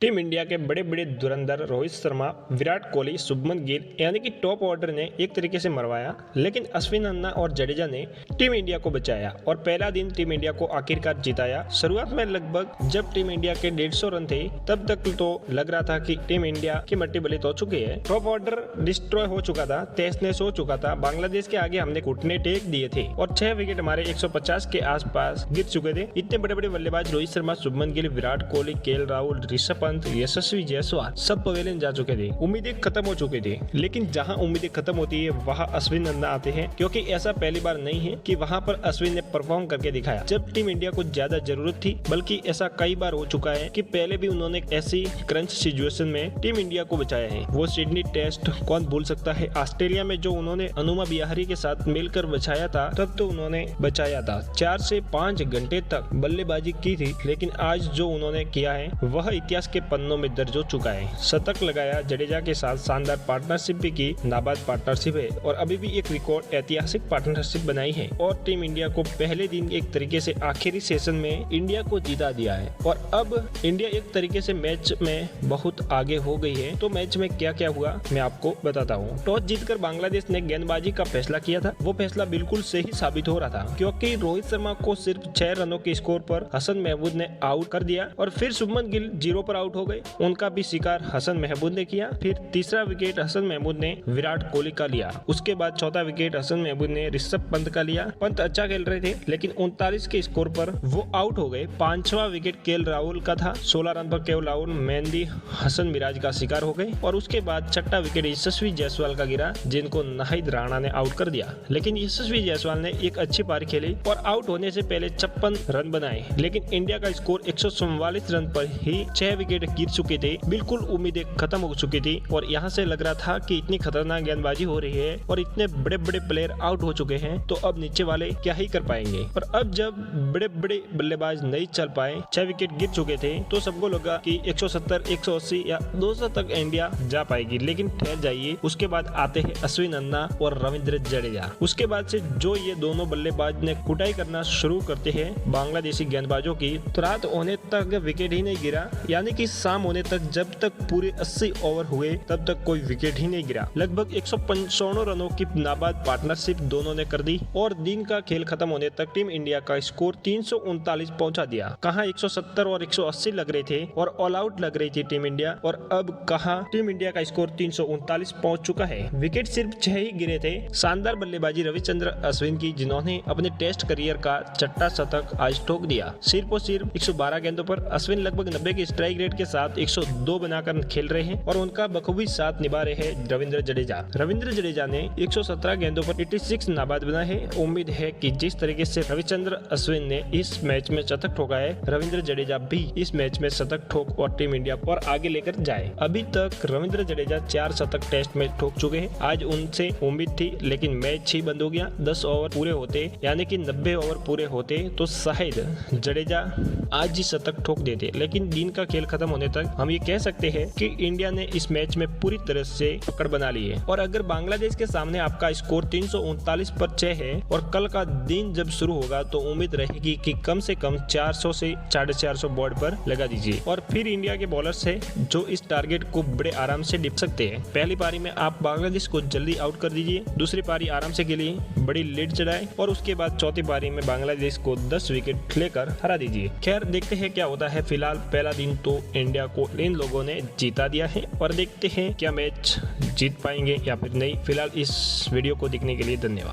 Team India के बड़े बड़े धुरंधर रोहित शर्मा, विराट कोहली, शुभमन गिल यानी कि टॉप ऑर्डर ने एक तरीके से मरवाया, लेकिन अश्विन अन्ना और जडेजा ने टीम इंडिया को बचाया और पहला दिन टीम इंडिया को आखिरकार जिताया। शुरुआत में लगभग जब टीम इंडिया के 150 रन थे तब तक तो लग रहा था कि टीम इंडिया की मट्टी बलित हो चुकी है। टॉप ऑर्डर डिस्ट्रॉय हो चुका था, तहस-नहस हो चुका था। बांग्लादेश के आगे हमने घुटने टेक दिए थे और 6 विकेट हमारे 150 के आसपास गिर चुके थे। इतने बड़े बड़े बल्लेबाज रोहित शर्मा, शुभमन गिल, विराट कोहली, केएल राहुल, ऋषभ पंत, यशस्वी जायसवाल सब पवेलियन जा चुके थे। उम्मीदें खत्म हो चुकी थी, लेकिन जहां उम्मीदें खत्म होती है वहां अश्विन अन्ना आते हैं, क्योंकि ऐसा पहली बार नहीं है कि वहां पर अश्विन ने परफॉर्म करके दिखाया जब टीम इंडिया को ज्यादा जरूरत थी। बल्कि ऐसा कई बार हो चुका है कि पहले भी उन्होंने ऐसी क्रंच सिचुएशन में टीम इंडिया को बचाया है। वो सिडनी टेस्ट कौन भूल सकता है, ऑस्ट्रेलिया में जो उन्होंने अनुमा बिहारी के साथ मिलकर बचाया था, तब तो उन्होंने बचाया था। 4 से 5 घंटे तक बल्लेबाजी की थी, लेकिन आज जो उन्होंने किया है वह इतिहास के पन्नों में दर्ज हो चुका है। शतक लगाया, जडेजा के साथ शानदार पार्टनरशिप भी की, नाबाद पार्टनरशिप है और अभी भी एक रिकॉर्ड ऐतिहासिक पार्टनरशिप बनाई है और टीम इंडिया को पहले दिन एक तरीके से आखिरी सेशन में इंडिया को जीता दिया है। और अब इंडिया एक तरीके से मैच में बहुत आगे हो गई है। तो मैच में क्या क्या हुआ मैं आपको बताता हूँ। टॉस जीतकर बांग्लादेश ने गेंदबाजी का फैसला किया था। वो फैसला बिल्कुल सही साबित हो रहा था, क्योंकि रोहित शर्मा को सिर्फ 6 रनों के स्कोर पर हसन महमूद ने आउट कर दिया और फिर शुभमन गिल 0 पर आउट हो गए। उनका भी शिकार हसन महमूद ने किया। फिर तीसरा विकेट हसन महमूद ने विराट कोहली का लिया। उसके बाद चौथा विकेट हसन महमूद ने ऋषभ पंत का लिया। पंत अच्छा खेल रहे थे, लेकिन 39 के स्कोर पर वो आउट हो गए। 5वां विकेट केएल राहुल का था। 16 रन पर केएल राहुल मेहंदी हसन मिराज का शिकार हो गए और उसके बाद 6वां विकेट यशस्वी जायसवाल का गिरा, जिनको नाहिद राणा ने आउट कर दिया। लेकिन यशस्वी जायसवाल ने एक अच्छी पारी खेली और आउट होने से पहले 56 रन बनाए, लेकिन इंडिया का स्कोर 144 रन पर ही 6 विकेट गिर चुके थे। बिल्कुल उम्मीदें खत्म हो चुकी थी और यहाँ से लग रहा था कि इतनी खतरनाक गेंदबाजी हो रही है और इतने बड़े बड़े प्लेयर आउट हो चुके हैं, तो अब नीचे वाले क्या ही कर पाएंगे। और अब जब बड़े बड़े बल्लेबाज नहीं चल पाए, 6 विकेट गिर चुके थे, तो सबको लगा कि 170, 180 या 200 तक इंडिया जा पाएगी। लेकिन ठहर जाइए, उसके बाद आते हैं अश्विन अन्ना और रविंद्र जडेजा। उसके बाद से जो ये दोनों बल्लेबाज ने कुटाई करना शुरू करते हैं बांग्लादेशी गेंदबाजों की, तो रात होने तक विकेट ही नहीं गिरा, यानी कि शाम होने तक जब तक पूरे 80 ओवर हुए तब तक कोई विकेट ही नहीं गिरा। लगभग 195 रनों की नाबाद पार्टनरशिप दोनों ने कर दी और दिन का खेल खत्म होने तक टीम इंडिया का स्कोर 339 पहुंचा दिया। कहां 170 और 180 लग रहे थे और ऑल आउट लग रही थी टीम इंडिया, और अब कहां टीम इंडिया का स्कोर 339 पहुंच चुका है। विकेट सिर्फ 6 ही गिरे थे। शानदार बल्लेबाजी रविचंद्र अश्विन की, जिन्होंने अपने टेस्ट करियर का 6वां शतक आज ठोक दिया। सिर्फ और सिर्फ 112 गेंदों पर अश्विन लगभग 90 के स्ट्राइक रेट के साथ 102 बनाकर खेल रहे हैं और उनका बखूबी साथ निभा रहे हैं रविंद्र जडेजा। रविंद्र जडेजा ने 117 गेंदों पर 86 नाबाद बनाए हैं। उम्मीद है कि जिस तरीके से रविचंद्र अश्विन ने इस मैच में शतक ठोका है, रविंद्र जडेजा भी इस मैच में शतक ठोक और टीम इंडिया और आगे लेकर जाए। अभी तक रविंद्र जडेजा 4 शतक टेस्ट में ठोक चुके हैं। आज उनसे उम्मीद थी, लेकिन मैच ही बंद हो गया। 10 ओवर पूरे होते, यानी कि 90 ओवर पूरे होते, तो शायद जडेजा आज ही शतक ठोक देते। लेकिन दिन का खेल खत्म होने तक हम ये कह सकते हैं कि इंडिया ने इस मैच में पूरी तरह से पकड़ बना ली है। और अगर बांग्लादेश के सामने आपका स्कोर 339 पर 6 है और कल का दिन जब शुरू होगा, तो उम्मीद रहेगी कि कम से कम 400 से 450 बोर्ड पर लगा दीजिए। और फिर इंडिया के बॉलर्स है जो इस टारगेट को बड़े आराम से डिप सकते हैं। पहली पारी में आप बांग्लादेश को जल्दी आउट कर दीजिए, दूसरी पारी आराम से खेलिए, बड़ी लीड चढ़ाए और उसके बाद चौथी पारी में बांग्लादेश को 10 विकेट लेकर हरा दीजिए। खैर, देखते हैं क्या होता है। फिलहाल पहला दिन तो इंडिया को इन लोगों ने जीता दिया है और देखते हैं क्या मैच जीत पाएंगे या फिर नहीं। फिलहाल इस वीडियो को देखने के लिए धन्यवाद।